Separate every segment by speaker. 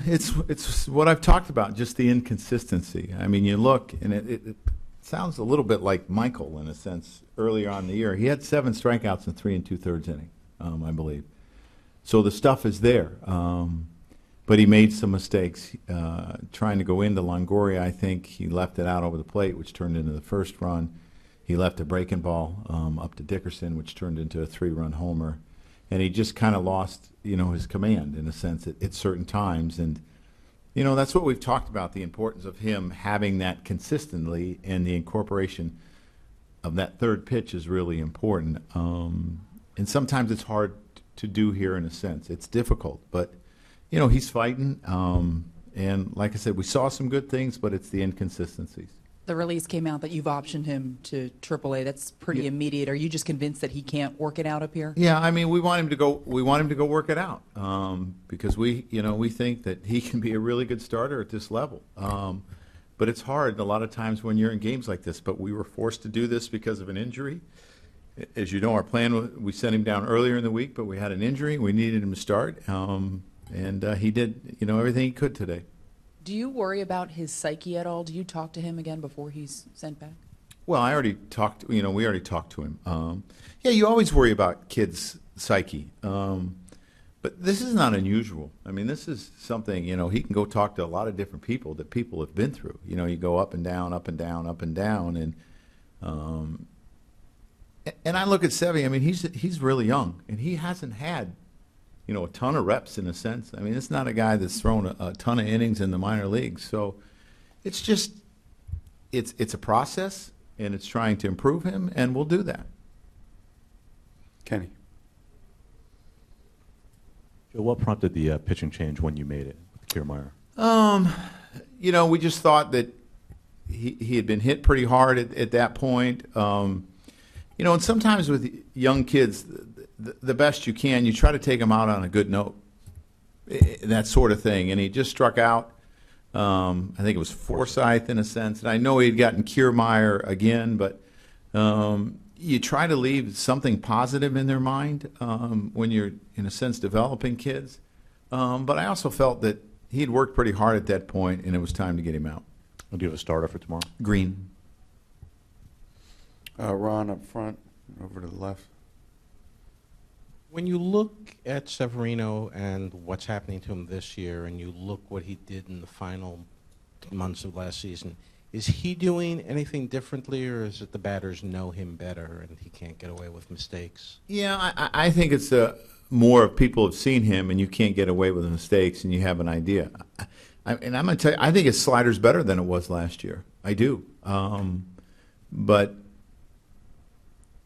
Speaker 1: It's what I've talked about, just the inconsistency. I mean, you look, and it sounds a little bit like Michael in a sense. Earlier on in the year, he had 7 strikeouts in 3 2/3 inning, I believe. So the stuff is there, but he made some mistakes trying to go into Longoria. I think he left it out over the plate, which turned into the first run. He left a breaking ball up to Dickerson, which turned into a 3-run homer. And he just kind of lost, his command in a sense at certain times. And, that's what we've talked about, the importance of him having that consistently, and the incorporation of that third pitch is really important. And sometimes it's hard to do here in a sense. It's difficult, but, he's fighting. And like I said, we saw some good things, but it's the inconsistencies.
Speaker 2: The release came out that you've optioned him to AAA. That's pretty immediate. Are you just convinced that he can't work it out up here?
Speaker 1: Yeah, I mean, we want him to go. We want him to go work it out because we think that he can be a really good starter at this level. But it's hard a lot of times when you're in games like this. But we were forced to do this because of an injury. As you know, our plan we sent him down earlier in the week, but we had an injury. We needed him to start, and he did everything he could today.
Speaker 2: Do you worry about his psyche at all? Do you talk to him again before he's sent back?
Speaker 1: Well, I already talked. We already talked to him. Yeah, you always worry about kids' psyche, but this is not unusual. I mean, this is something. He can go talk to a lot of different people that people have been through. You go up and down, up and down, up and down, and I look at Sevy. I mean, he's really young, and he hasn't had a ton of reps in a sense. I mean, it's not a guy that's thrown a ton of innings in the minor leagues. So it's just, it's a process, and it's trying to improve him, and we'll do that.
Speaker 3: Kenny.
Speaker 4: Joe, what prompted the pitching change when you made it with Kiermaier?
Speaker 1: We just thought that he had been hit pretty hard at that point. And sometimes with young kids, the best you can, you try to take him out on a good note, that sort of thing. And he just struck out. I think it was Forsythe in a sense. And I know he had gotten Kiermaier again, but you try to leave something positive in their mind when you're, in a sense, developing kids. But I also felt that he had worked pretty hard at that point, and it was time to get him out.
Speaker 4: Do you have a starter for tomorrow?
Speaker 1: Green.
Speaker 3: Ron up front, over to the left.
Speaker 5: When you look at Severino and what's happening to him this year, and you look what he did in the final months of last season, is he doing anything differently, or is it the batters know him better and he can't get away with mistakes?
Speaker 1: Yeah, I think it's more of people have seen him and you can't get away with the mistakes and you have an idea. And I'm going to tell you, I think his slider's better than it was last year. I do. But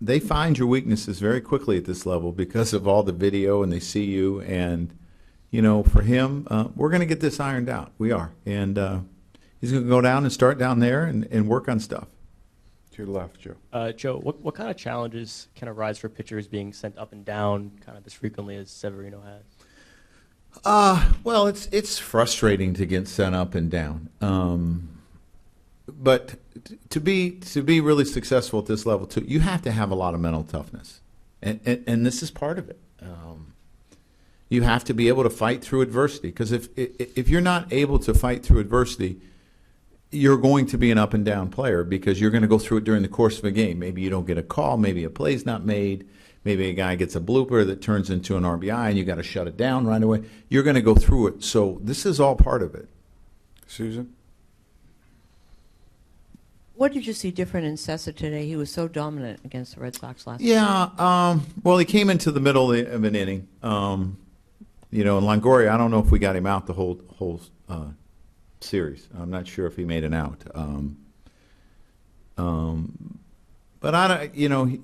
Speaker 1: they find your weaknesses very quickly at this level because of all the video, and they see you. And, for him, we're going to get this ironed out. We are. And he's going to go down and start down there and work on stuff.
Speaker 3: To your left, Joe.
Speaker 6: Joe, what kind of challenges can arise for pitchers being sent up and down kind of as frequently as Severino has?
Speaker 1: Well, it's frustrating to get sent up and down. But to be really successful at this level too, you have to have a lot of mental toughness, and this is part of it. You have to be able to fight through adversity, because if you're not able to fight through adversity, you're going to be an up and down player, because you're going to go through it during the course of a game. Maybe you don't get a call, maybe a play's not made, maybe a guy gets a blooper that turns into an RBI and you got to shut it down right away. You're going to go through it. So this is all part of it.
Speaker 3: Susan?
Speaker 7: What did you see different in Sessa today? He was so dominant against the Red Sox last night.
Speaker 1: Yeah, well, he came into the middle of an inning. And Longoria, I don't know if we got him out the whole series. I'm not sure if he made an out. But I don't,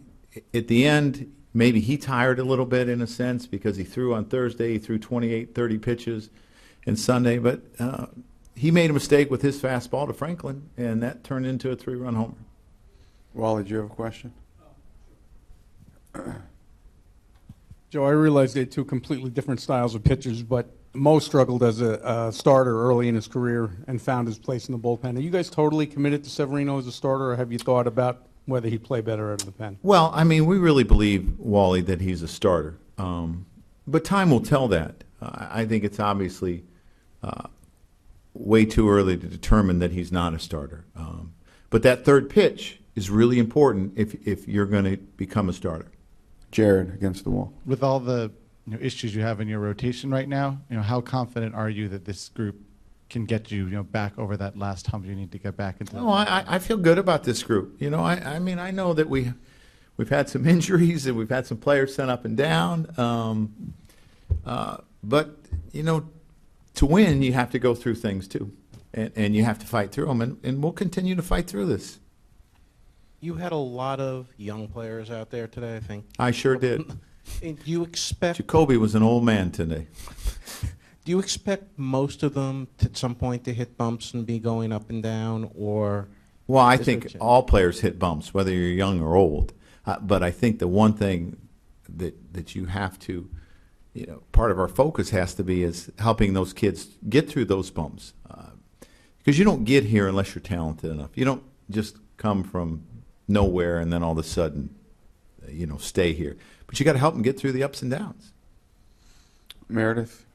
Speaker 1: at the end, maybe he tired a little bit in a sense, because he threw on Thursday. He threw 28, 30 pitches, and Sunday, but he made a mistake with his fastball to Franklin, and that turned into a 3-run homer.
Speaker 3: Wally, do you have a question?
Speaker 8: Joe, I realize they're two completely different styles of pitchers, but Mo struggled as a starter early in his career and found his place in the bullpen. Are you guys totally committed to Severino as a starter, or have you thought about whether he'd play better out of the pen?
Speaker 1: Well, I mean, we really believe, Wally, that he's a starter. But time will tell that. I think it's obviously way too early to determine that he's not a starter. But that third pitch is really important if you're going to become a starter.
Speaker 3: Jared against the wall.
Speaker 9: With all the issues you have in your rotation right now, how confident are you that this group can get you, back over that last hump you need to get back into?
Speaker 1: No, I feel good about this group. I mean, I know that we've had some injuries and we've had some players sent up and down. But, to win, you have to go through things too. And you have to fight through them. And we'll continue to fight through this.
Speaker 5: You had a lot of young players out there today, I think.
Speaker 1: I sure did.
Speaker 5: Do you expect
Speaker 1: Jacoby was an old man today.
Speaker 5: Do you expect most of them at some point to hit bumps and be going up and down, or?
Speaker 1: Well, I think all players hit bumps, whether you're young or old. But I think the one thing that you have to, part of our focus has to be is helping those kids get through those bumps. Because you don't get here unless you're talented enough. You don't just come from nowhere and then all of a sudden, stay here. But you got to help them get through the ups and downs.
Speaker 3: Meredith?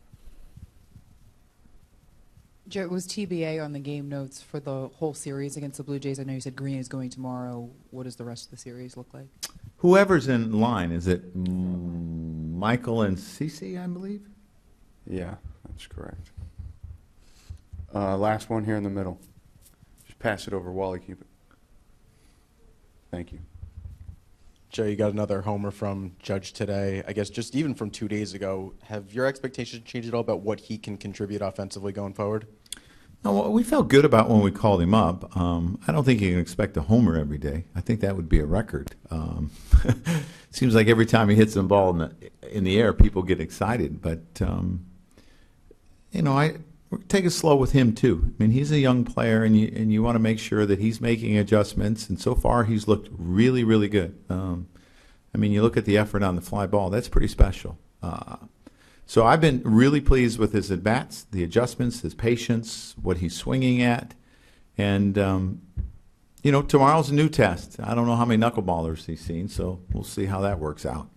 Speaker 2: Joe, was TBA on the game notes for the whole series against the Blue Jays? I know you said Green is going tomorrow. What does the rest of the series look like?
Speaker 1: Whoever's in line, is it Michael and Cece, I believe?
Speaker 3: Yeah, that's correct. Last one here in the middle. Just pass it over. Wally, keep it. Thank you.
Speaker 10: Joe, you got another homer from Judge today. I guess just even from 2 days ago, have your expectations changed at all about what he can contribute offensively going forward?
Speaker 1: No, well, we felt good about when we called him up. I don't think you can expect a homer every day. I think that would be a record. Seems like every time he hits the ball in the air, people get excited. But, take it slow with him, too. I mean, he's a young player, and you want to make sure that he's making adjustments. And so far, he's looked really, really good. You look at the effort on the fly ball. That's pretty special. So I've been really pleased with his at-bats, the adjustments, his patience, what he's swinging at. And, tomorrow's a new test. I don't know how many knuckleballers he's seen, so we'll see how that works out.